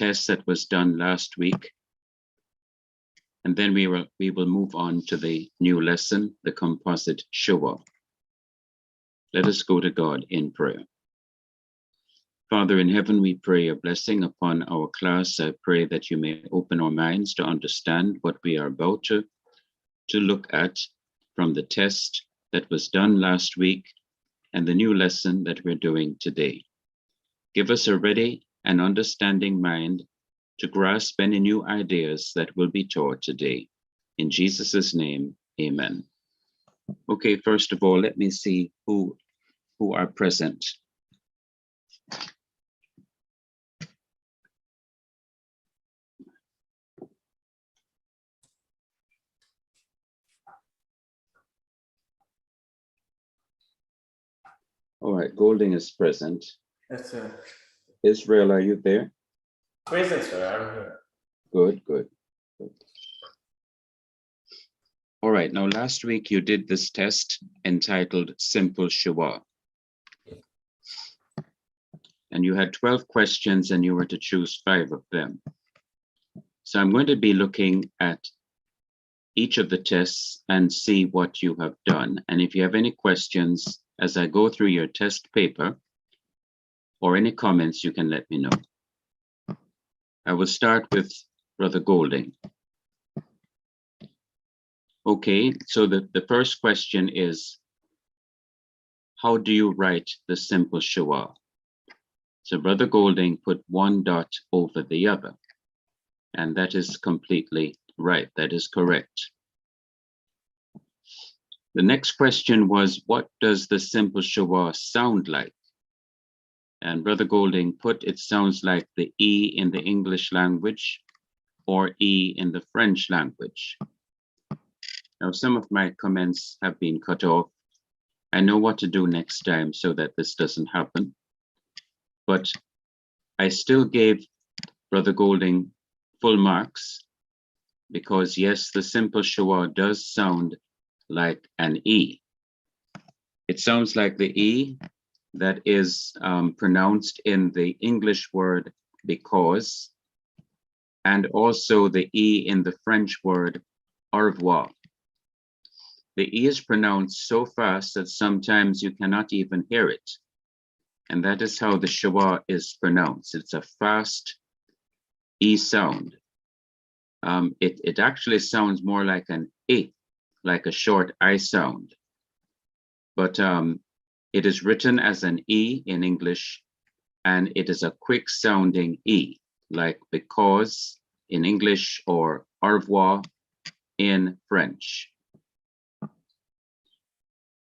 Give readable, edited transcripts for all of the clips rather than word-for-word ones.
test that was done last week. And then we will move on to the new lesson, the composite Shiva. Let us go to God in prayer. Father in heaven, we pray a blessing upon our class. I pray that you may open our minds to understand what we are about to look at from the test that was done last week and the new lesson that we're doing today. Give us a ready and understanding mind to grasp any new ideas that will be taught today. In Jesus' name, amen. Okay, first of all, let me see who are present. All right, Golding is present. Yes, sir. Israel, are you there? Present, sir. I'm here. Good. All right, now last week you did this test entitled Simple Shiva. And you had 12 questions and you were to choose 5 of them. So I'm going to be looking at each of the tests and see what you have done. And if you have any questions as I go through your test paper or any comments, you can let me know. I will start with Brother Golding. Okay, so the first question is, how do you write the simple Shiva? So Brother Golding put 1 dot over the other, and that is completely right. That is correct. The next question was, what does the simple Shiva sound like? And Brother Golding put, it sounds like the E in the English language or E in the French language. Now, some of my comments have been cut off. I know what to do next time so that this doesn't happen. But I still gave Brother Golding full marks because yes, the simple Shiva does sound like an E. It sounds like the E that is pronounced in the English word because, and also the E in the French word au revoir. The E is pronounced so fast that sometimes you cannot even hear it. And that is how the Shiva is pronounced. It's a fast E sound. It actually sounds more like an E, like a short I sound. But it is written as an E in English, and it is a quick sounding E, like because in English or au revoir in French.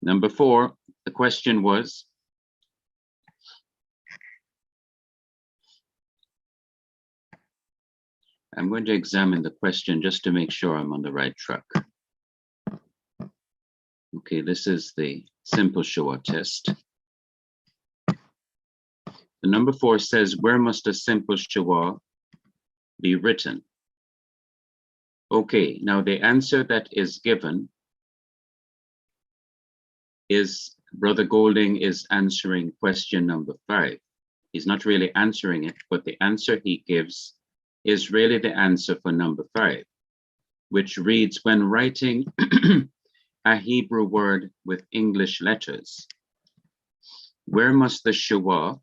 Number 4, the question was, I'm going to examine the question just to make sure I'm on the right track. Okay, this is the simple Shiva test. The number 4 says, where must a simple Shiva be written? Okay, now the answer that is given is Brother Golding is answering question number 5. He's not really answering it, but the answer he gives is really the answer for number 5, which reads, when writing a Hebrew word with English letters, where must the Shiva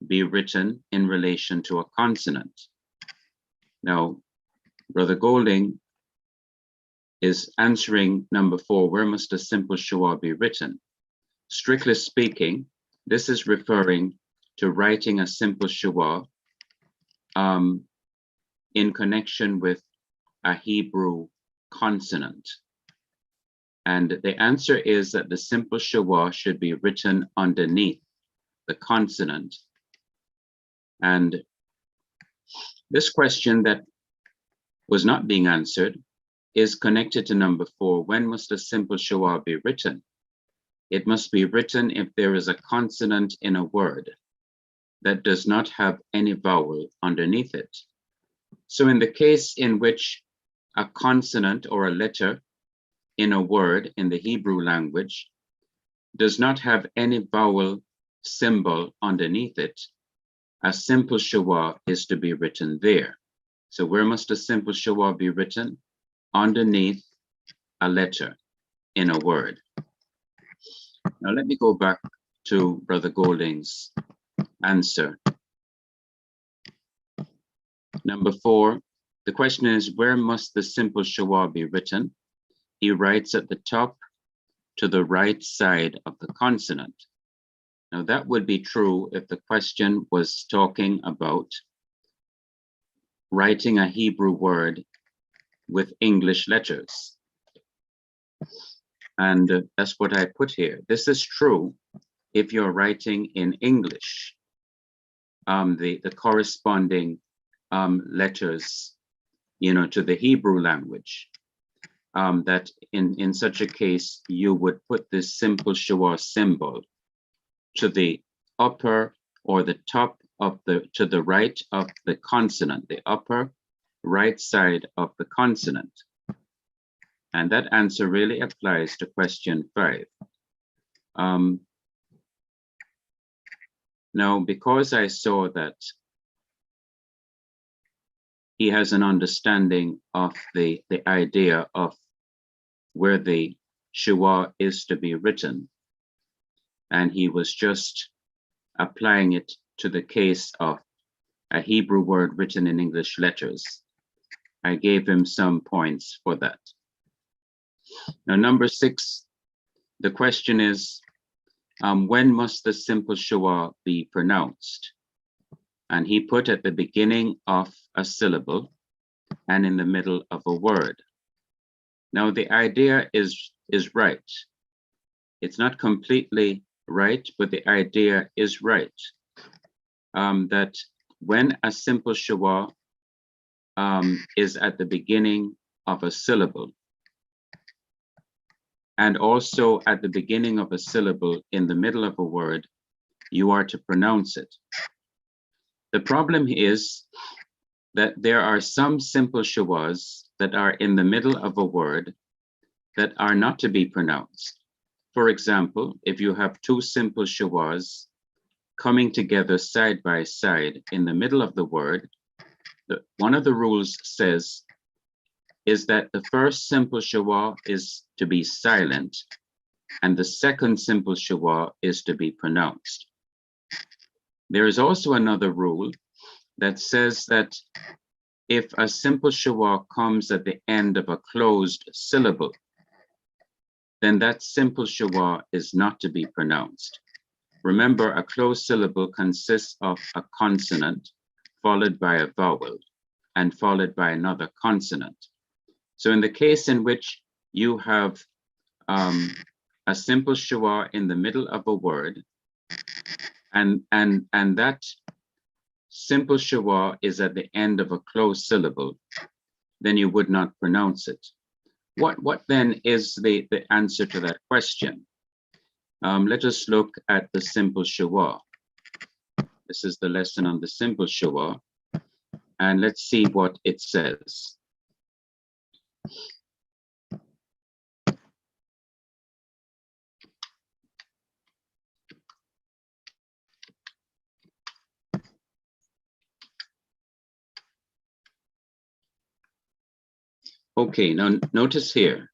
be written in relation to a consonant? Now, Brother Golding is answering number 4, where must a simple Shiva be written? Strictly speaking, this is referring to writing a simple Shiva in connection with a Hebrew consonant. And the answer is that the simple Shiva should be written underneath the consonant. And this question that was not being answered is connected to number 4. When must a simple Shiva be written? It must be written if there is a consonant in a word that does not have any vowel underneath it. So in the case in which a consonant or a letter in a word in the Hebrew language does not have any vowel symbol underneath it, a simple Shiva is to be written there. So where must a simple Shiva be written? Underneath a letter in a word. Now let me go back to Brother Golding's answer. Number 4, the question is, where must the simple Shiva be written? He writes at the top to the right side of the consonant. Now that would be true if the question was talking about writing a Hebrew word with English letters. And that's what I put here. This is true if you're writing in English, the corresponding letters, to the Hebrew language. That in such a case, you would put this simple Shiva symbol to the upper or the top of to the right of the consonant, the upper right side of the consonant. And that answer really applies to question 5. Now, because I saw that he has an understanding of the idea of where the Shiva is to be written, and he was just applying it to the case of a Hebrew word written in English letters, I gave him some points for that. Now, number 6, the question is, when must the simple Shiva be pronounced? And he put at the beginning of a syllable and in the middle of a word. Now, the idea is right. It's not completely right, but the idea is right. That when a simple Shiva is at the beginning of a syllable, and also at the beginning of a syllable in the middle of a word, you are to pronounce it. The problem is that there are some simple Shivas that are in the middle of a word that are not to be pronounced. For example, if you have 2 simple Shivas coming together side by side in the middle of the word, one of the rules says is that the first simple Shiva is to be silent and the second simple Shiva is to be pronounced. There is also another rule that says that if a simple Shiva comes at the end of a closed syllable, then that simple Shiva is not to be pronounced. Remember, a closed syllable consists of a consonant followed by a vowel and followed by another consonant. So in the case in which you have a simple Shiva in the middle of a word, and that simple Shiva is at the end of a closed syllable, then you would not pronounce it. What then is the answer to that question? Let us look at the simple Shiva. This is the lesson on the simple Shiva, and let's see what it says. Okay, now notice here.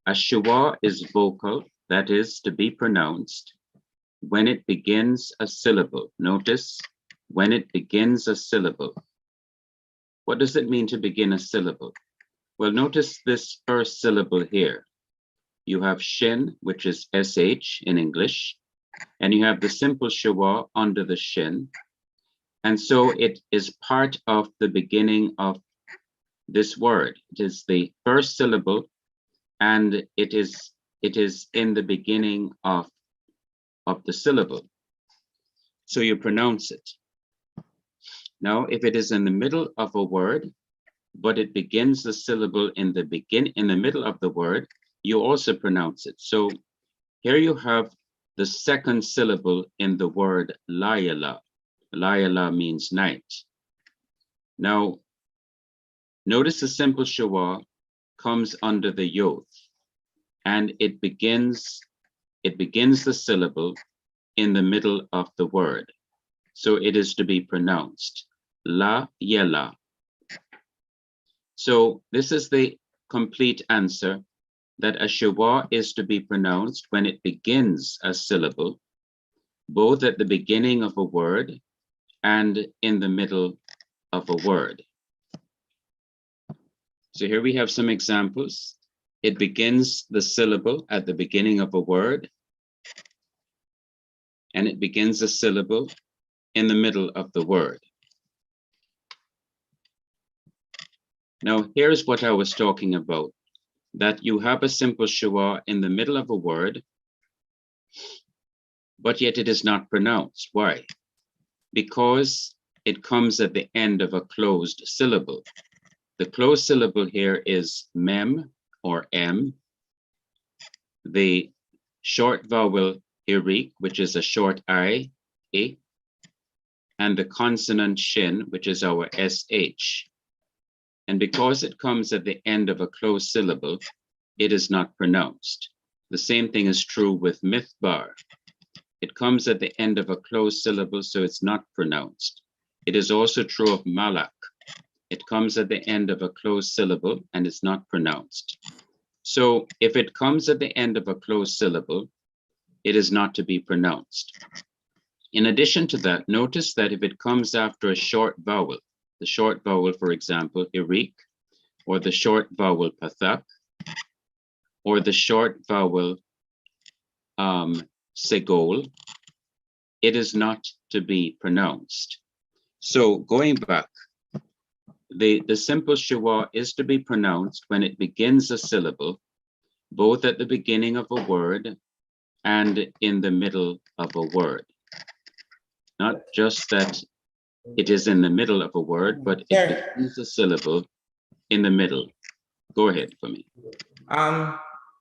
A Shiva is vocal, that is to be pronounced, when it begins a syllable. Notice, when it begins a syllable. What does it mean to begin a syllable? Well, notice this first syllable here. You have shin, which is SH in English, and you have the simple Shiva under the shin. And so it is part of the beginning of this word. It is the first syllable, and it is in the beginning of the syllable. So you pronounce it. Now, if it is in the middle of a word, but it begins the syllable in the middle of the word, you also pronounce it. So here you have the second syllable in the word layala. Layala means night. Now, notice the simple Shiva comes under the yod, and it begins the syllable in the middle of the word. So it is to be pronounced la yela. So this is the complete answer, that a schwa is to be pronounced when it begins a syllable, both at the beginning of a word and in the middle of a word. So here we have some examples. It begins the syllable at the beginning of a word, and it begins a syllable in the middle of the word. Now, here's what I was talking about, that you have a simple schwa in the middle of a word, but yet it is not pronounced. Why? Because it comes at the end of a closed syllable. The closed syllable here is mem or m, the short vowel hirik, which is a short I, and the consonant shin, which is our sh. And because it comes at the end of a closed syllable, it is not pronounced. The same thing is true with mithbar. It comes at the end of a closed syllable, so it's not pronounced. It is also true of malak. It comes at the end of a closed syllable and it's not pronounced. So if it comes at the end of a closed syllable, it is not to be pronounced. In addition to that, notice that if it comes after a short vowel, the short vowel, for example, hirik, or the short vowel pathak, or the short vowel segol, it is not to be pronounced. So going back, the simple schwa is to be pronounced when it begins a syllable, both at the beginning of a word and in the middle of a word. Not just that it is in the middle of a word, but it begins a syllable in the middle. Go ahead for me.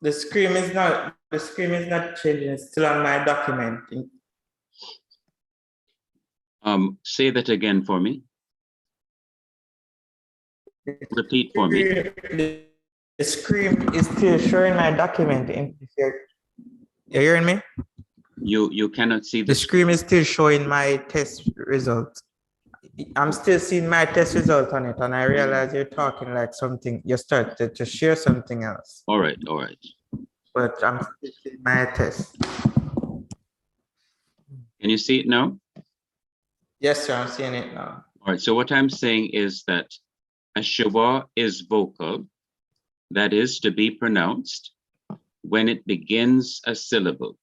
The screen is not changing. It's still on my document. Say that again for me. Repeat for me. The screen is still showing my document. You're hearing me? You cannot see the screen is still showing my test result. I'm still seeing my test result on it, and I realize you're talking like something. You started to share something else. All right. But I'm still seeing my test. Can you see it now? Yes, sir. I'm seeing it now. All right. So what I'm saying is that a schwa is vocal, that is to be pronounced when it begins a syllable.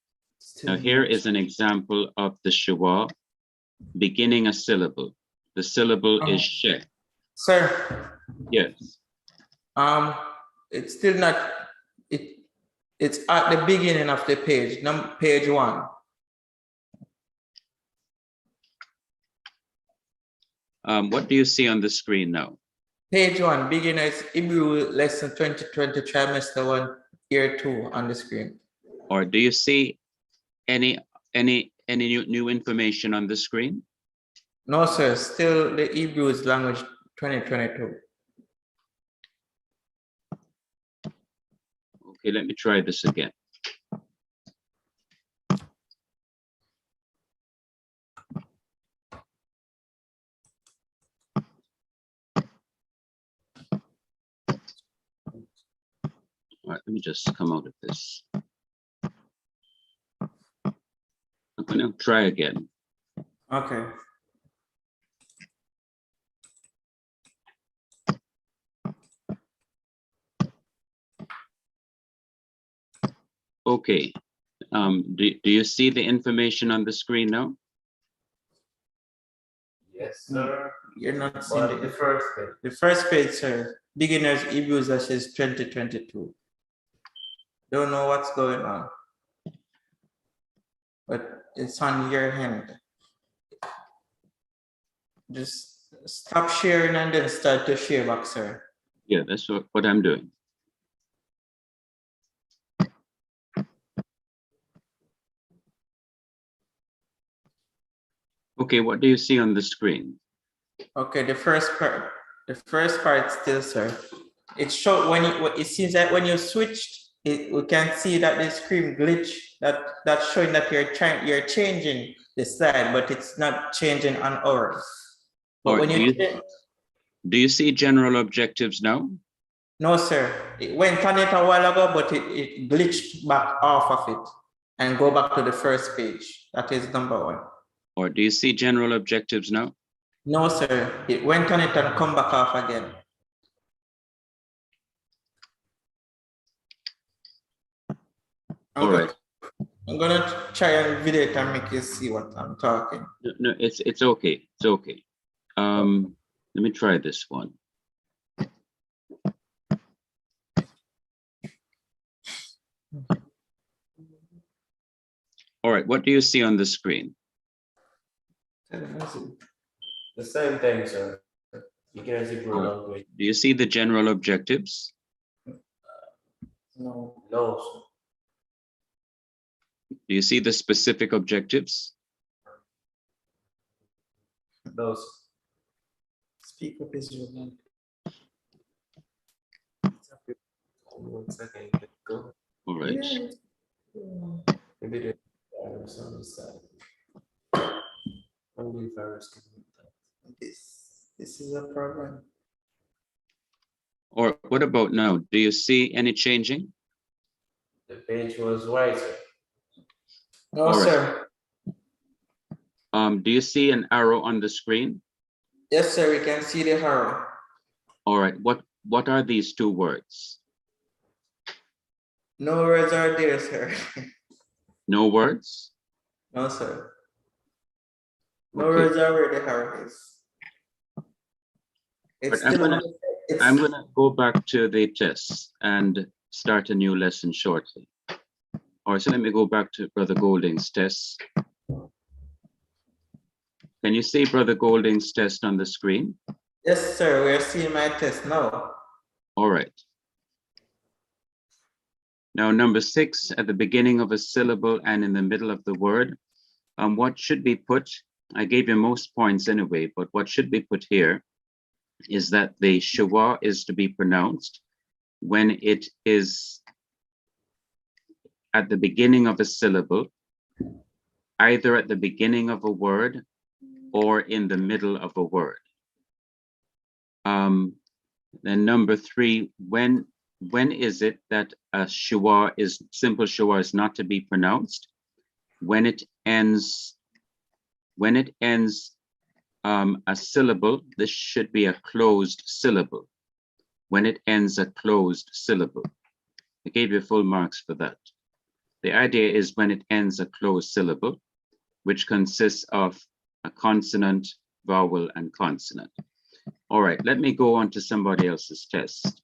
Now here is an example of the schwa beginning a syllable. The syllable is she. Sir. Yes. It's still not. It's at the beginning of the page. Page 1. What do you see on the screen now? Page 1, beginners Hebrew lesson 2020 trimester 1 year 2 on the screen. Or do you see any new information on the screen? No, sir. Still the Hebrews language 2022. Okay, let me try this again. All right, let me just come out of this. I'm going to try again. Okay. Okay. Do you see the information on the screen now? Yes, sir. You're not seeing The first page. The first page, sir. Beginners Hebrews that says 2022. Don't know what's going on, but it's on your hand. Just stop sharing and then start to share back, sir. Yeah, that's what I'm doing. Okay, what do you see on the screen? Okay, the first part still, sir. It showed when it seems that when you switched we can see that the screen glitch that's showing that you're changing the slide, but it's not changing on ours. But Or when do you see general objectives now? no, sir, it went on it a while ago, but it glitched back off of it and go back to the first page. That is number one. Or do you see general objectives now? No, sir, it went on it and come back off again. All right. I'm gonna try and video it and make you see what I'm talking. No, it's okay. It's okay. Let me try this one. All right, what do you see on the screen? The same thing, sir. You can see language. Do you see the general objectives? No. No, sir. Do you see the specific objectives? No, sir. Speak up Israel. 1 second. Go. All right. Maybe the virus on the side. Only virus can do that. This is a problem. Or what about now? Do you see any changing? The page was white, sir. No, All right. sir. Do you see an arrow on the screen? Yes, sir, we can see the arrow. All right, what are these two words? No words are there, sir. No words? No, sir. No Okay. words are where the arrow is. It's But still I'm gonna go back to the tests and start a new lesson shortly. All right, so let me go back to Brother Golding's tests. Can you see Brother Golding's test on the screen? Yes, sir, we're seeing my test now. All right. Now, number 6, at the beginning of a syllable and in the middle of the word, what should be put, I gave you most points anyway, but what should be put here is that the Shiva is to be pronounced when it is at the beginning of a syllable, either at the beginning of a word or in the middle of a word. Then number 3, when is it that a Shiva is, simple Shiva is not to be pronounced? When it ends a syllable, this should be a closed syllable. When it ends a closed syllable. I gave you full marks for that. The idea is when it ends a closed syllable, which consists of a consonant, vowel, and consonant. All right, let me go on to somebody else's test.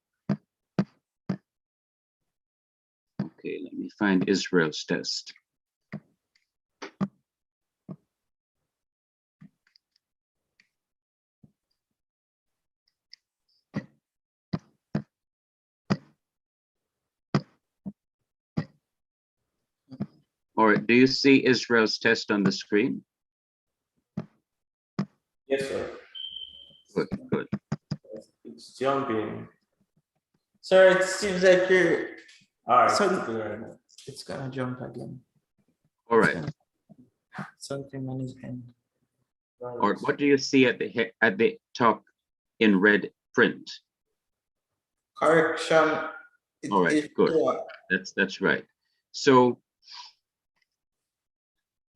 Okay, let me find Israel's test. All right, do you see Israel's test on the screen? Yes, sir. Good, good. It's jumping. Sir, it seems like you're, All right. So- it's gonna jump again. All right. Something on his end. Or what do you see at the top in red print? Correction. All right, good. That's right. So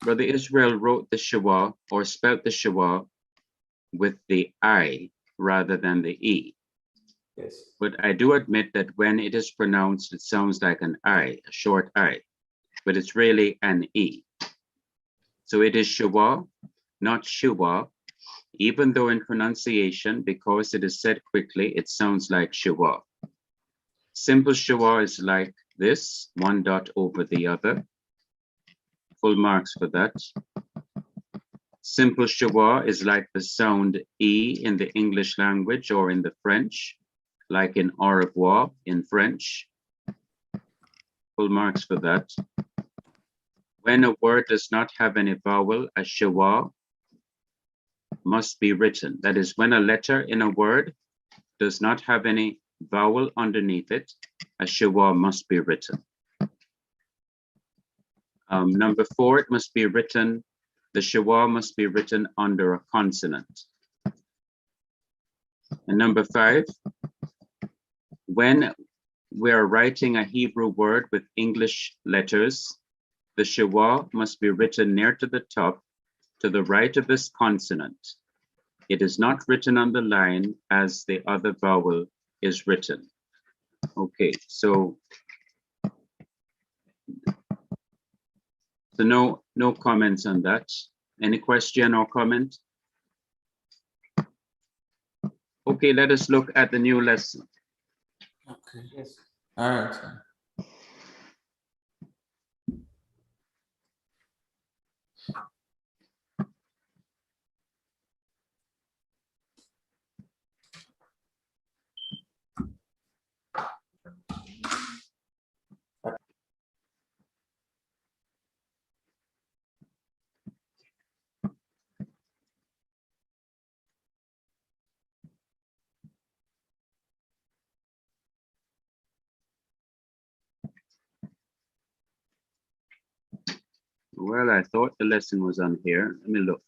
Brother Israel wrote the Shiva or spelt the Shiva with the I rather than the E. Yes. But I do admit that when it is pronounced, it sounds like an I, a short I, but it's really an E. So it is Shiva, not Shiva, even though in pronunciation, because it is said quickly, it sounds like Shiva. Simple Shiva is like this, one dot over the other. Full marks for that. Simple Shiva is like the sound E in the English language or in the French, like in au revoir in French. Full marks for that. When a word does not have any vowel, a Shiva must be written. That is, when a letter in a word does not have any vowel underneath it, a Shiva must be written. Number 4, it must be written, the Shiva must be written under a consonant. And number 5, when we're writing a Hebrew word with English letters, the Shiva must be written near to the top, to the right of this consonant. It is not written on the line as the other vowel is written. Okay, so no comments on that. Any question or comment? Okay, let us look at the new lesson. Okay. Yes. All right, sir. Well, I thought the lesson was on here. Let me look.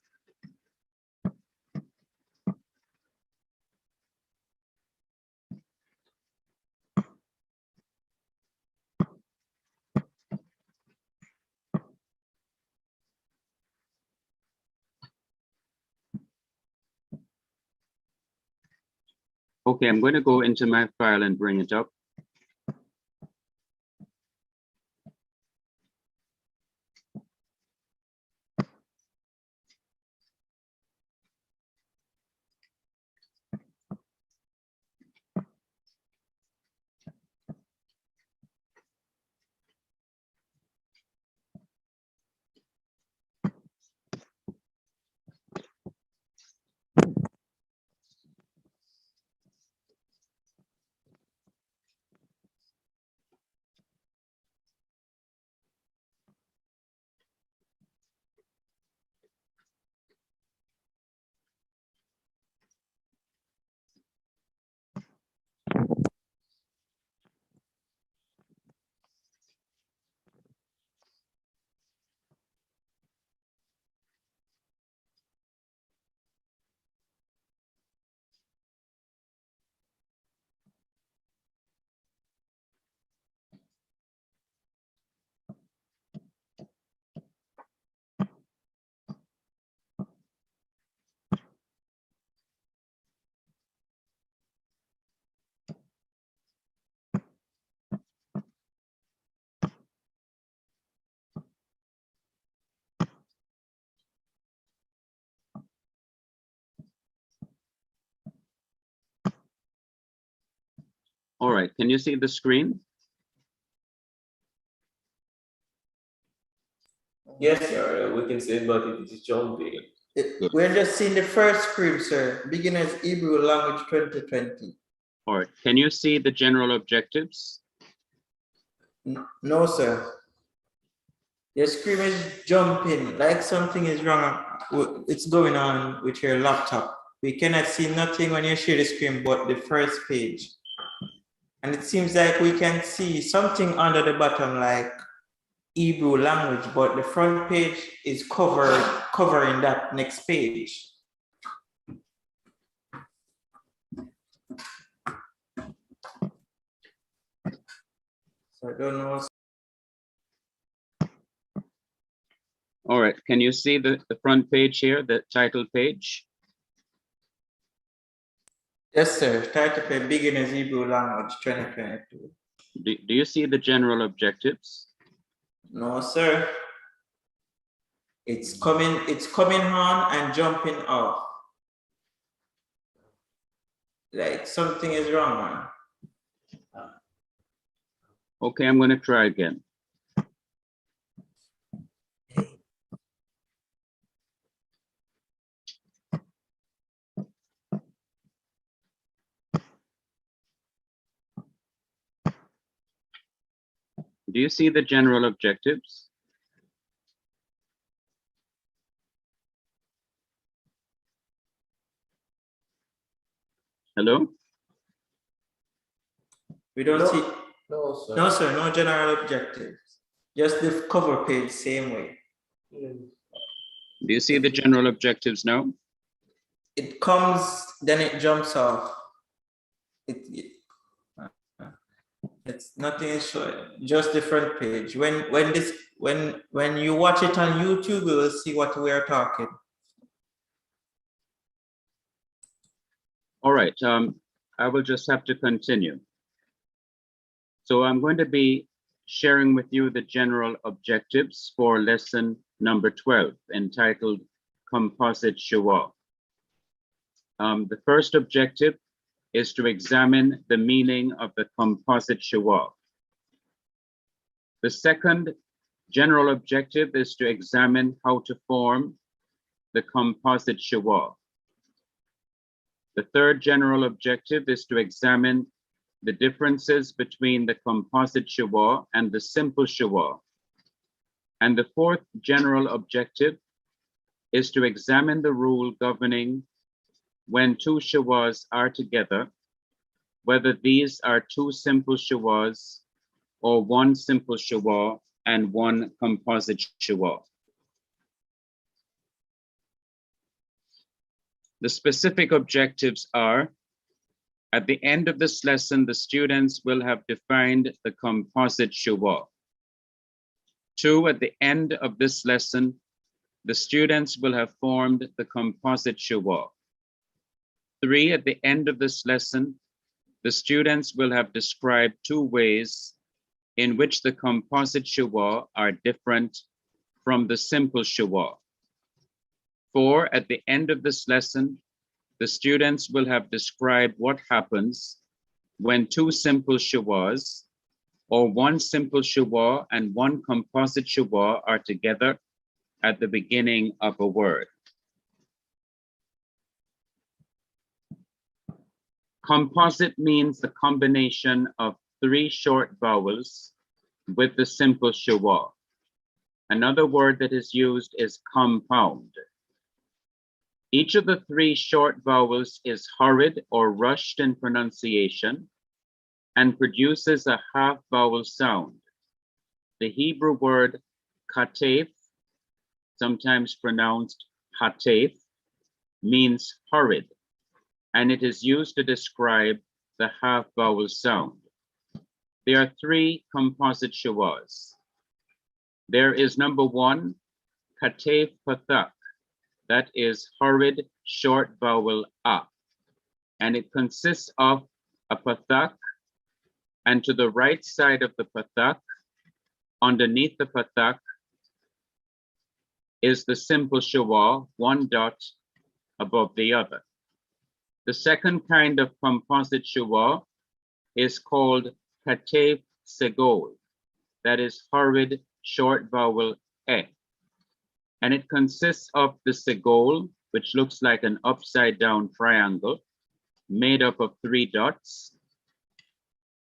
Okay, I'm going to go into my file and bring it up. All right, can you see the screen? Yes, sir. We can say, but it is jumping. We're just seeing the first script, sir. Beginners Hebrew language 2020. All right, can you see the general objectives? No, sir. Your screen is jumping like something is wrong. It's going on with your laptop. We cannot see nothing when you share the screen but the first page. And it seems like we can see something under the bottom like Hebrew language, but the front page is covering that next page. So I don't know. All right, can you see the front page here, the title page? Yes, sir. Title page Beginners Hebrew language 2022. Do you see the general objectives? No, sir. It's coming on and jumping off. Like something is wrong, man. Okay, I'm going to try again. Do you see the general objectives? Hello? We don't No. see No, sir. No, sir, no general objectives. Just the cover page, same way. Mm. Do you see the general objectives now? It comes, then it jumps off. It's nothing is showing, just the front page. When you watch it on YouTube, you will see what we are talking. All right, I will just have to continue. So I'm going to be sharing with you the general objectives for lesson number 12, entitled Composite Shiva. The first objective is to examine the meaning of the composite Shiva. The second general objective is to examine how to form the composite Shiva. The third general objective is to examine the differences between the composite Shiva and the simple Shiva. And the fourth general objective is to examine the rule governing when two Shivas are together, whether these are two simple Shivas or one simple Shiva and one composite Shiva. The specific objectives are: at the end of this lesson, the students will have defined the composite Shiva. 2, at the end of this lesson, the students will have formed the composite Shiva. 3, at the end of this lesson, the students will have described 2 ways in which the composite Shiva are different from the simple Shiva. 4, at the end of this lesson, the students will have described what happens when 2 simple Shivas or one simple Shiva and one composite Shiva are together at the beginning of a word. Composite means the combination of 3 short vowels with the simple Shiva. Another word that is used is compound. Each of the 3 short vowels is hurried or rushed in pronunciation and produces a half vowel sound. The Hebrew word katef, sometimes pronounced hatef, means hurried, and it is used to describe the half vowel sound. There are 3 composite Shivas. There is number 1, katef pathak, that is hurried short vowel a, and it consists of a pathak, and to the right side of the pathak, underneath the pathak, is the simple Shiva, 1 dot above the other. The second kind of composite Shiva is called katef segol, that is hurried short vowel e, and it consists of the segol, which looks like an upside down triangle made up of 3 dots.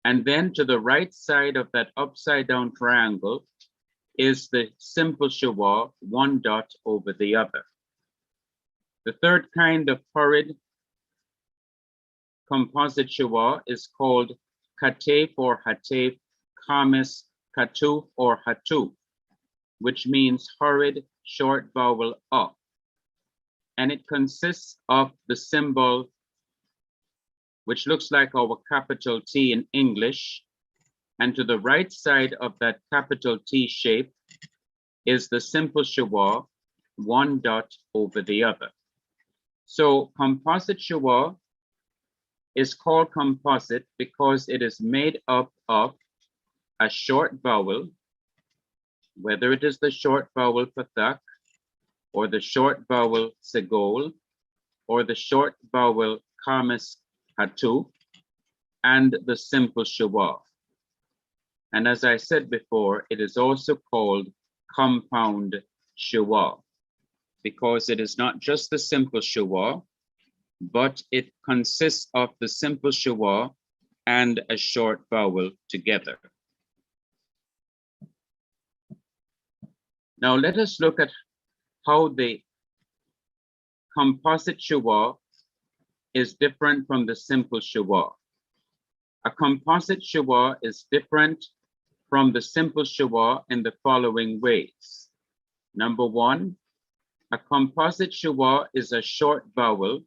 And then to the right side of that upside down triangle is the simple Shiva, 1 dot over the other. The third kind of hurried composite Shiva is called katef or hatef kamis katuf or hatuf, which means hurried short vowel up. And it consists of the symbol, which looks like our capital T in English. And to the right side of that capital T shape is the simple Shiva, 1 dot over the other. So composite Shiva is called composite because it is made up of a short vowel, whether it is the short vowel pathak, or the short vowel segol, or the short vowel kamis hatu, and the simple Shiva. And as I said before, it is also called compound Shiva because it is not just the simple Shiva, but it consists of the simple Shiva and a short vowel together. Now let us look at how the composite Shiva is different from the simple Shiva. A composite schwa is different from the simple schwa in the following ways. Number one, a composite schwa is a short vowel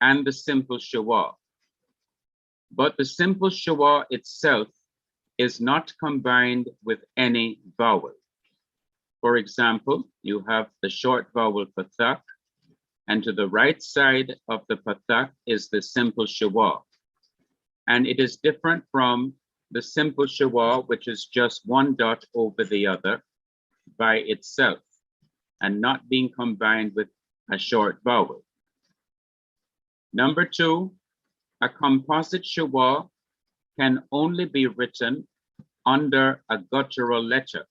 and the simple schwa. But the simple schwa itself is not combined with any vowel. For example, you have the short vowel pathak, and to the right side of the pathak is the simple schwa. And it is different from the simple schwa, which is just one dot over the other by itself and not being combined with a short vowel. Number two, a composite schwa can only be written under a guttural letter,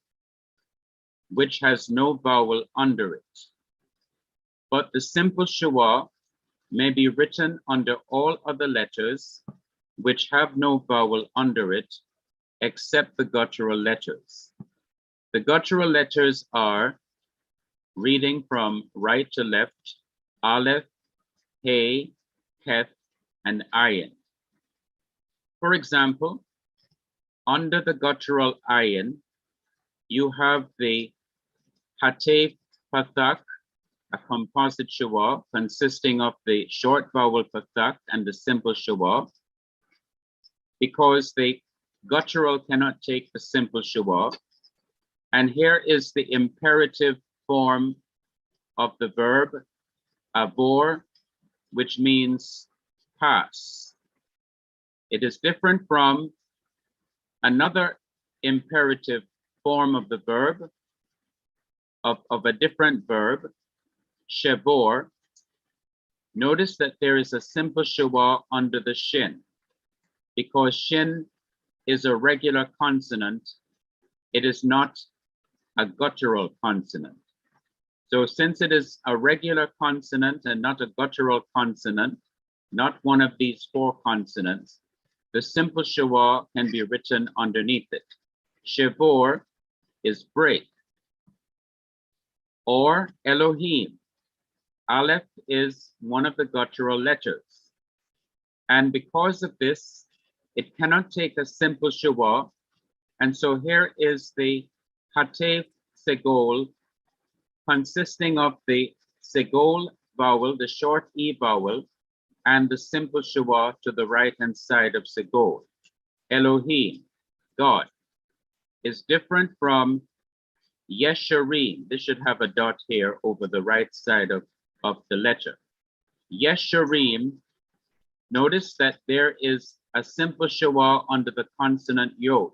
which has no vowel under it. But the simple schwa may be written under all other letters which have no vowel under it, except the guttural letters. The guttural letters are, reading from right to left, Aleph, He, Kef, and Ayin. For example, under the guttural Ayin, you have the Hatef Pathak, a composite schwa consisting of the short vowel Pathak and the simple schwa, because the guttural cannot take the simple schwa. And here is the imperative form of the verb avor, which means pass. It is different from another imperative form of the verb, of a different verb, shevor. Notice that there is a simple schwa under the shin, because shin is a regular consonant. It is not a guttural consonant. So since it is a regular consonant and not a guttural consonant, not one of these four consonants, the simple schwa can be written underneath it. Shevor is break. Or Elohim. Aleph is one of the guttural letters. And because of this, it cannot take a simple schwa. And so here is the Hatef Segol, consisting of the Segol vowel, the short E vowel, and the simple schwa to the right-hand side of Segol. Elohim, God, is different from Yesharim. This should have a dot here over the right side of the letter. Yesharim, notice that there is a simple schwa under the consonant yod,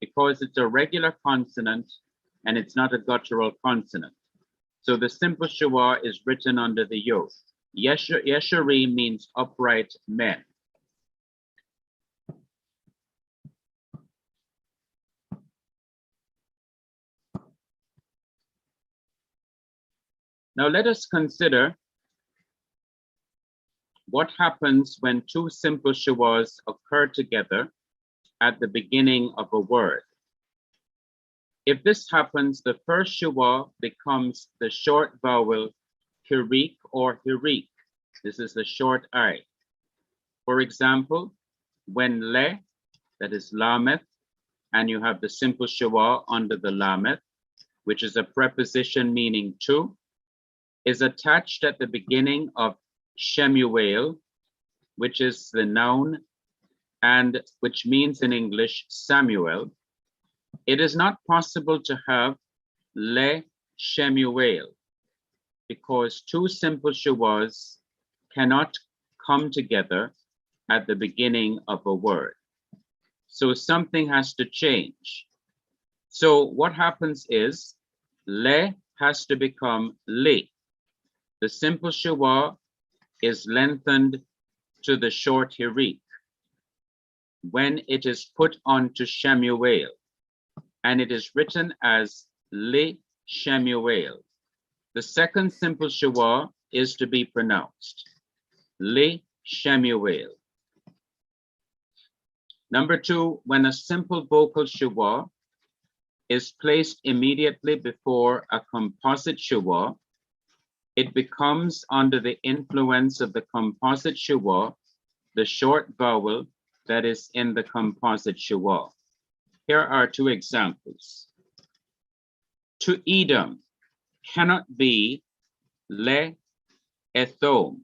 because it's a regular consonant and it's not a guttural consonant. So the simple schwa is written under the yod. Yesharim means upright men. Now let us consider what happens when two simple schwas occur together at the beginning of a word. If this happens, the first schwa becomes the short vowel hirik or hirik. This is the short I. For example, when le, that is lameth, and you have the simple schwa under the lameth, which is a preposition meaning to, is attached at the beginning of Shemuel, which is the noun and which means in English Samuel. It is not possible to have le Shemuel because two simple schwas cannot come together at the beginning of a word. So something has to change. So what happens is le has to become li. The simple schwa is lengthened to the short hirik when it is put onto Shemuel, and it is written as li Shemuel. The second simple schwa is to be pronounced li Shemuel. Number two, when a simple vocal schwa is placed immediately before a composite schwa, it becomes under the influence of the composite schwa, the short vowel that is in the composite Shiva. Here are two examples. To Edom cannot be le ethom,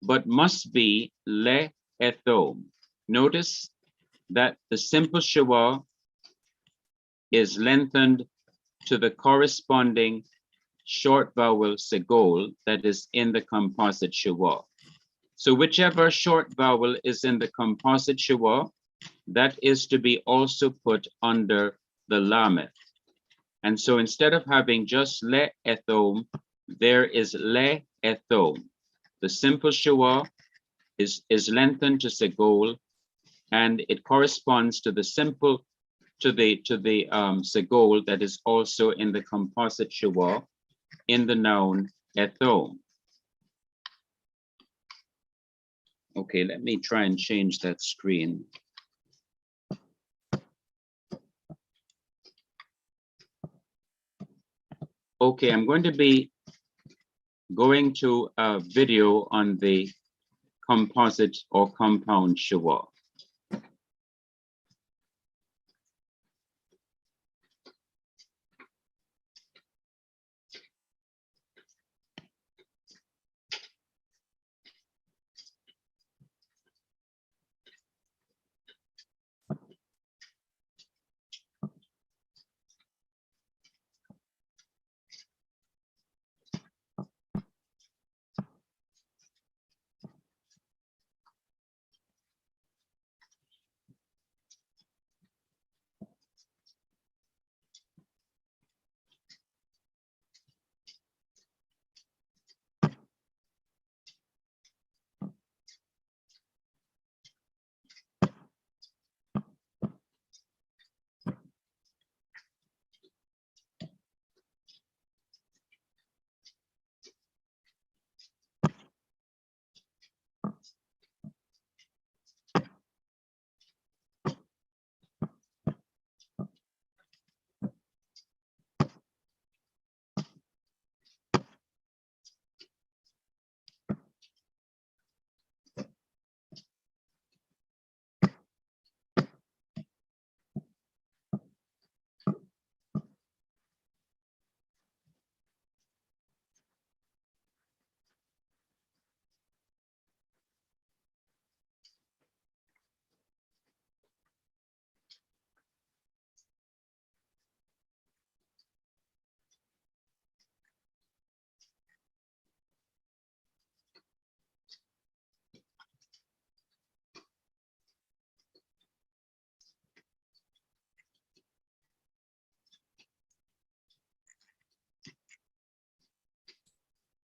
but must be le ethom. Notice that the simple Shiva is lengthened to the corresponding short vowel segol that is in the composite Shiva. So whichever short vowel is in the composite Shiva, that is to be also put under the lameth. And so instead of having just le ethom, there is le ethom. The simple Shiva is lengthened to segol, and it corresponds to the simple segol that is also in the composite Shiva in the noun ethom. Okay, let me try and change that screen. Okay, I'm going to be going to a video on the composite or compound Shiva.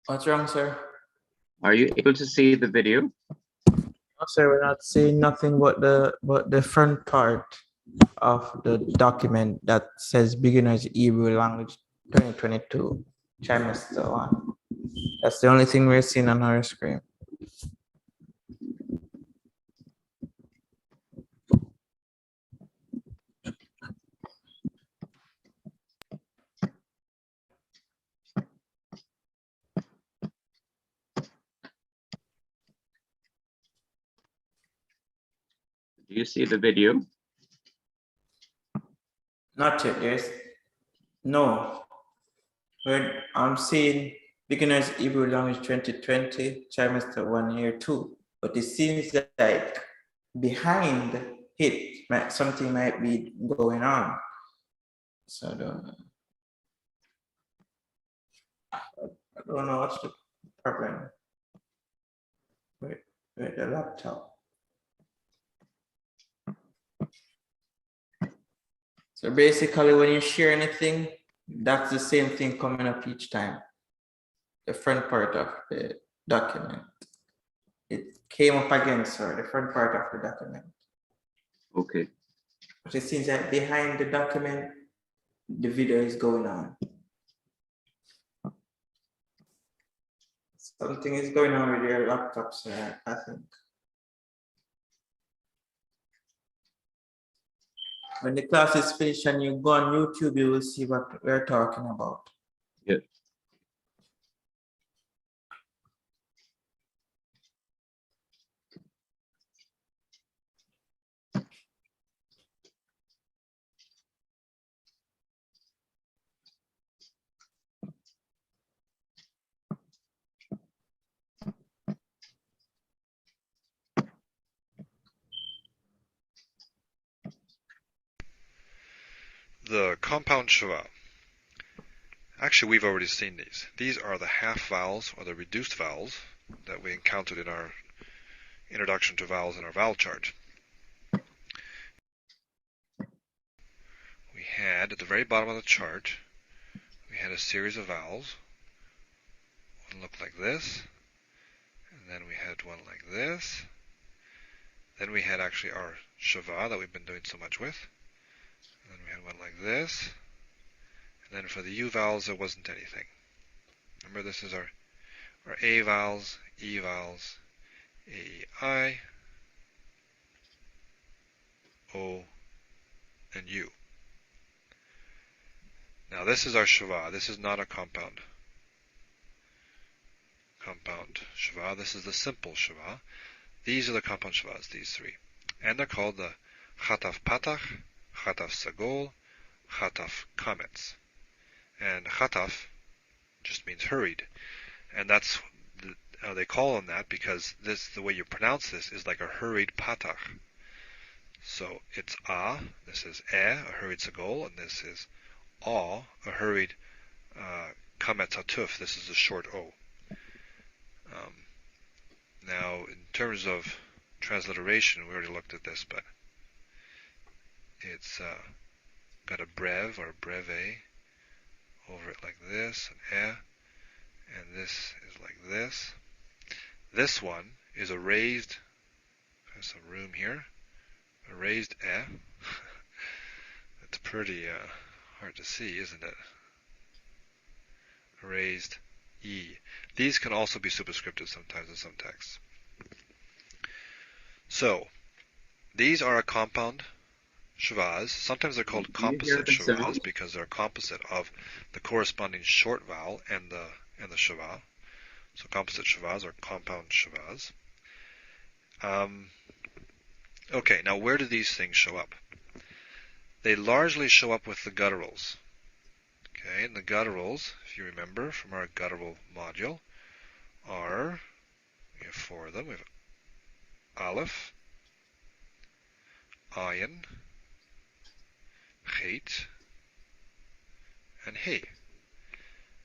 What's wrong, sir? Are you able to see the video? No, sir, we're not seeing nothing but the front part of the document that says Beginner's Hebrew Language 2022, trimester 1. That's the only thing we're seeing on our screen. Do you see the video? Not yet, yes. No. I'm seeing Beginner's Hebrew Language 2020, trimester 1, year 2. But it seems like behind it, something might be going on. So I don't know what's the problem with the laptop. So basically, when you share anything, that's the same thing coming up each time. The front part of the document. It came up again, sir, the front part of the document. Okay. But it seems that behind the document, the video is going on. Something is going on with your laptop, sir, I think. When the class is finished and you go on YouTube, you will see what we're talking about. Yeah. compound Shiva. Actually, we've already seen these. These are the half vowels or the reduced vowels that we encountered in our introduction to vowels in our vowel chart. We had, at the very bottom of the chart, we had a series of vowels. One looked like this, and then we had one like this. Then we had actually our Shiva that we've been doing so much with. And then we had one like this. And then for the U vowels, there wasn't anything. Remember, this is our A vowels, E vowels, A, E, I, O, and U. Now this is our Shiva. This is not a compound Shiva. This is the simple Shiva. These are the compound Shivas, these three. And they're called the Chataf Patach, Chataf Sagol, Chataf Kametz. And Chataf just means hurried. And that's they call them that because this, the way you pronounce this, is like a hurried patach. So it's a, this is a hurried sagol, and this is a hurried kametz hatuf. This is a short o. Now, in terms of transliteration, we already looked at this, but it's got a brev or breve over it like this, and this is like this. This one is a raised, there's some room here, a raised eh. It's pretty hard to see, isn't it? A raised e. These can also be superscripted sometimes in some texts. So, these are a compound Shivas. Sometimes they're called composite Shivas because they're a composite of the corresponding short vowel and the Shiva. So composite Shivas are compound Shivas. Okay, now where do these things show up? They largely show up with the gutturals. Okay, and the gutturals, if you remember from our guttural module, we have four of them. We have Aleph, Ayin, Chet, and He.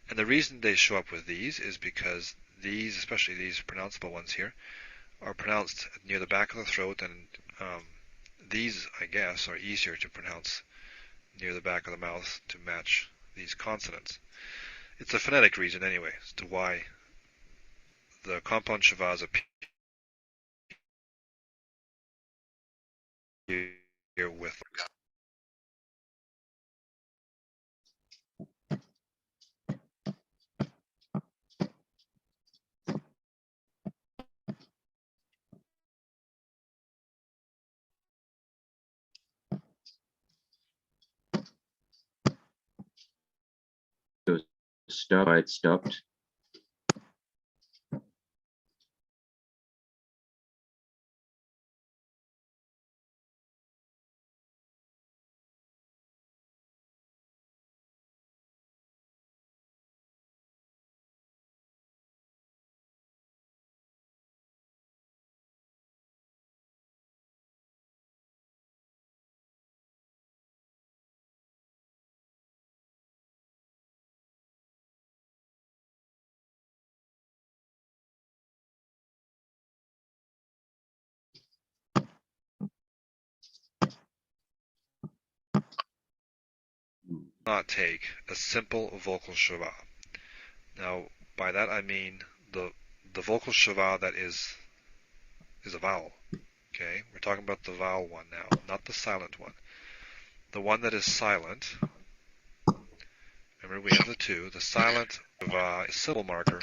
And the reason they show up with these is because these, especially these pronounceable ones here, are pronounced near the back of the throat, and these, I guess, are easier to pronounce near the back of the mouth to match these consonants. It's a phonetic reason anyway as to why the compound Shivas appear here with Stop. It stopped. not take a simple vocal Shiva. Now, by that I mean the vocal Shiva that is a vowel. Okay, we're talking about the vowel one now, not the silent one. The one that is silent. Remember, we have the two. The silent Shiva is a syllable marker,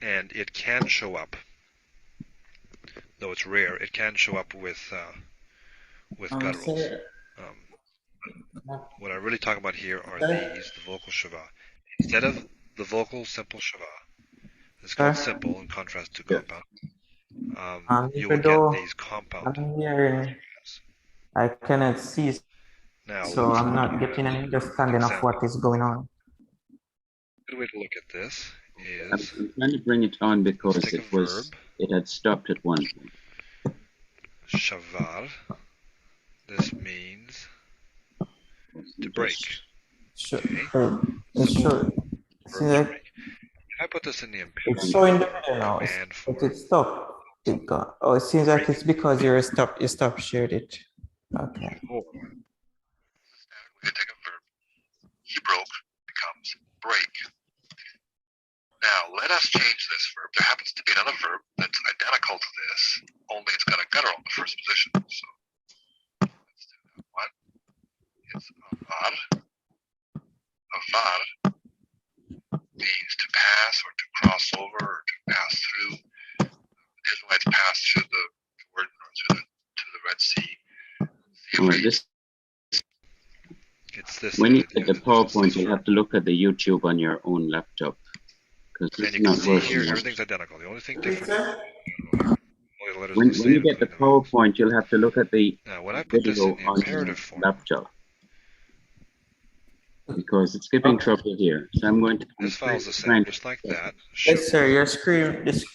and it can show up, though it's rare. It can show up with gutturals. What I'm really talking about here are these, the vocal Shiva. Instead of the vocal simple Shiva, it's called simple in contrast to compound. You will get these compound. I cannot see, now, so I'm not getting an understanding of what is going on. A good way to look at this is I'm trying to bring it on because it had stopped at one point. Shavar. This means to break. Sure. Okay. It's short. Verb See to that break. If I put this in the it's imperative, showing the video now. command But form, it stopped. It got. Oh, it seems like it's because you're stop. You stopped shared it. Okay. we could take a verb. He broke becomes break. Now let us change this verb. There happens to be another verb that's identical to this, only it's got a guttural in the first position. So let's do that one. It's avar. Avar means to pass or to cross over or to pass through. The Israelites passed through the Jordan or to the Red Sea. It's this. When you get the PowerPoint, you'll have to look at the YouTube on your own laptop because this And is you can not see working. here, Well. everything's identical. The only thing different, only the letters When are the you same, get the including the vowels. PowerPoint, you'll have to look at the Now, when I put this video in the on your imperative form, laptop because it's giving trouble here. So I'm going to. this file's the same, just like that. Yes, sir. Your screen is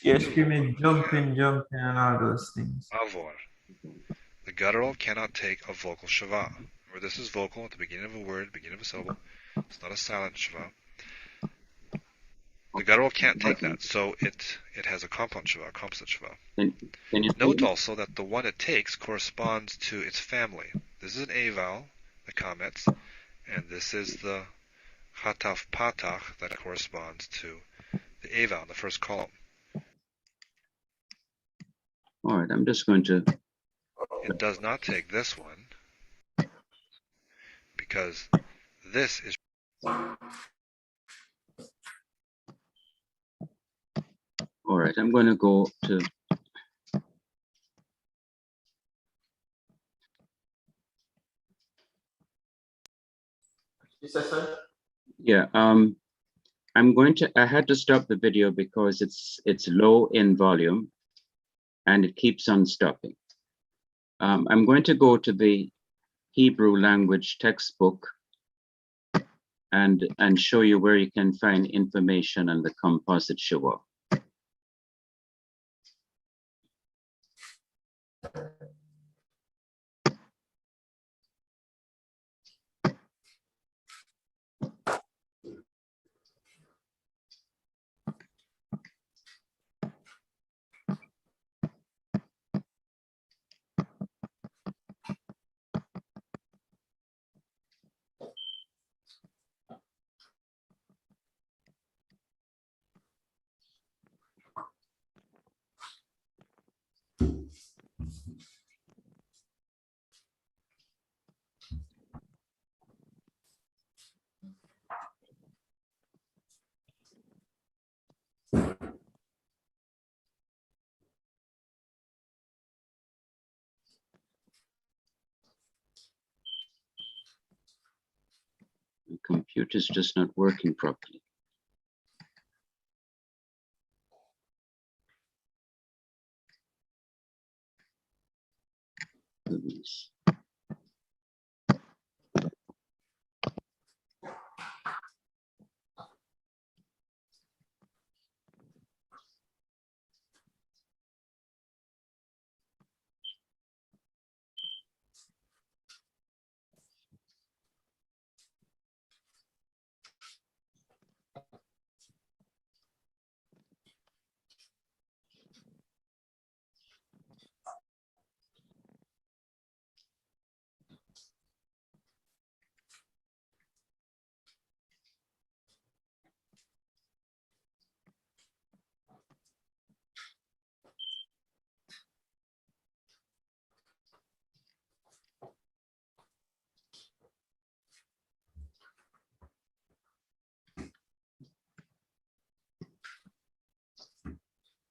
jumping, and all those things. Avor. The guttural cannot take a vocal shava. Remember, this is vocal at the beginning of a word, beginning of a syllable. It's not a silent shava. The guttural can't take that, so it has a compound shava, a composite shava. Can you Note also that the one it takes corresponds to its family. This is an A vowel, the kamets, and this is the hataf patach that corresponds to the A vowel in the first column. All right, I'm just going to. It does not take this one because this is. All right, I'm going to go to. Yeah, I'm going to. I had to stop the video because it's low in volume, and it keeps on stopping. I'm going to go to the Hebrew language textbook and show you where you can find information on the composite Shiva. The computer's just not working properly. Goodness.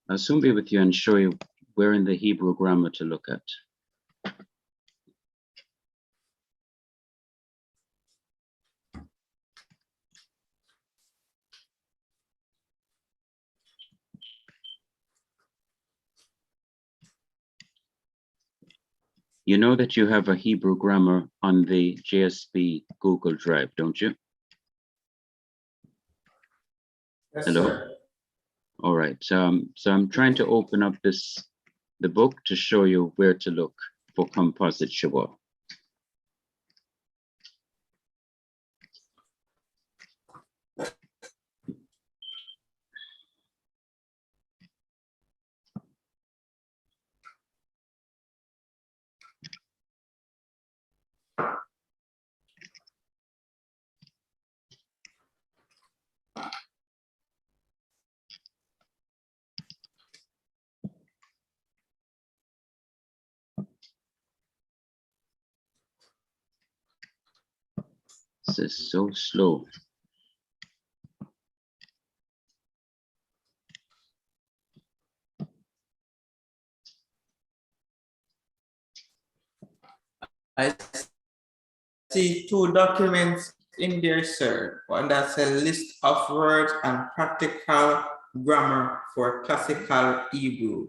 I'll soon be with you and show you where in the Hebrew grammar to look at. You know that you have a Hebrew grammar on the JSB Google Drive, don't you? Yes, Hello? sir. All right, so I'm trying to open up the book to show you where to look for composite Shiva. This is so slow. I see two documents in there, sir. One that's a list of words and practical grammar for classical Hebrew.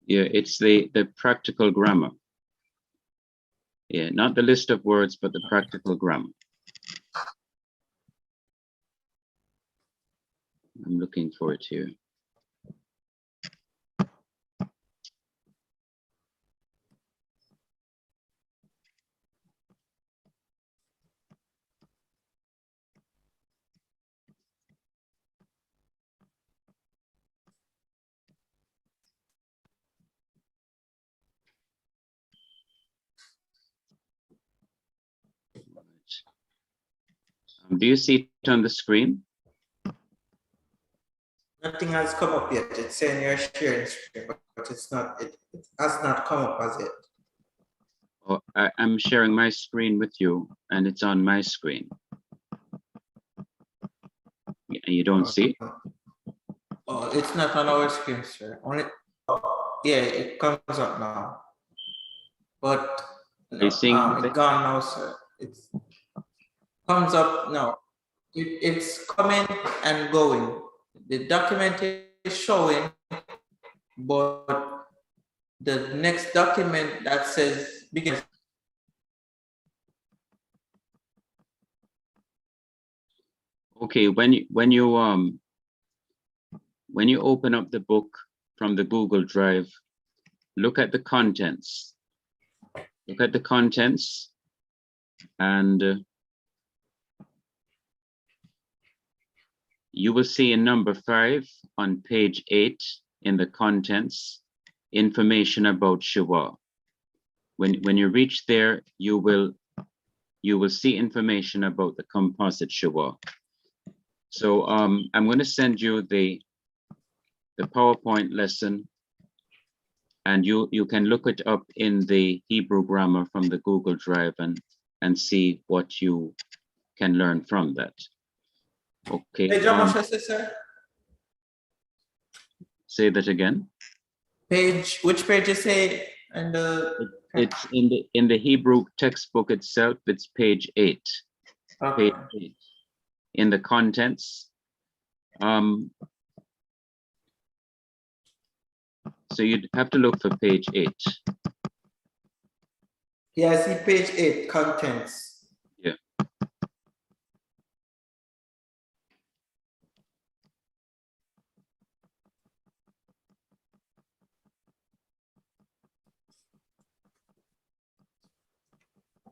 Yeah, it's the practical grammar. Yeah, not the list of words, but the practical grammar. I'm looking for it here. Do you see it on the screen? Nothing has come up yet. It's saying you're sharing screen, but it's not. It has not come up as yet. Oh, I'm sharing my screen with you, and it's on my screen. You don't see it? Oh, it's not on our screen, sir. Only. Yeah, it comes up now. But no, Are you seeing it's gone now, sir. It comes up now. It's coming and going. The document is showing, but the next document that says begin. Okay, when you open up the book from the Google Drive, look at the contents. Look at the contents, and you will see in number 5 on page 8 in the contents, information about Shiva. When you reach there, you will see information about the composite Shiva. So I'm going to send you the PowerPoint lesson, and you can look it up in the Hebrew grammar from the Google Drive and see what you can learn from that. Okay. Page how much, sir? Say that again. Page, which page you say? And It's in the Hebrew textbook itself. It's page 8. okay. Page 8. In the contents. So you'd have to look for page 8. Yeah, I see page 8, contents. Yeah.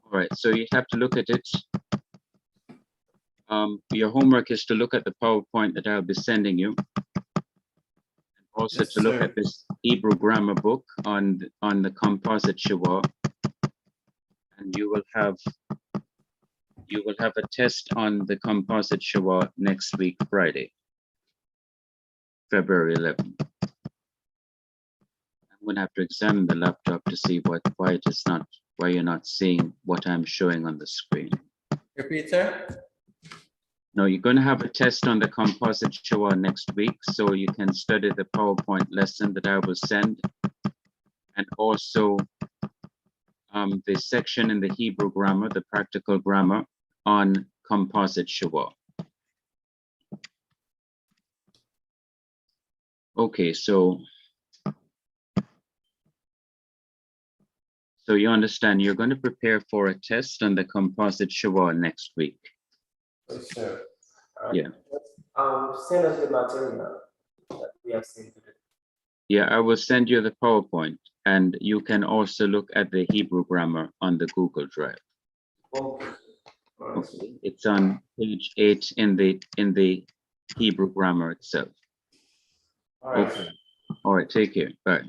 All right, so you have to look at it. Your homework is to look at the PowerPoint that I'll be sending you. And also Yes, to look sir. at this Hebrew grammar book on the composite Shiva. And you will have a test on the composite Shiva next week, Friday, February 11th. I'm going to have to examine the laptop to see why you're not seeing what I'm showing on the screen. Repeat, sir. No, you're going to have a test on the composite Shiva next week, so you can study the PowerPoint lesson that I will send, and also the section in the Hebrew grammar, the practical grammar on composite Shiva. Okay, so you understand you're going to prepare for a test on the composite Shiva next week. Yes, sir. Yeah. Send us the material that we have seen today. Yeah, I will send you the PowerPoint, and you can also look at the Hebrew grammar on the Google Drive. Okay. Okay, it's on page 8 in the Hebrew grammar itself. All right. Okay. All right, take care. Bye.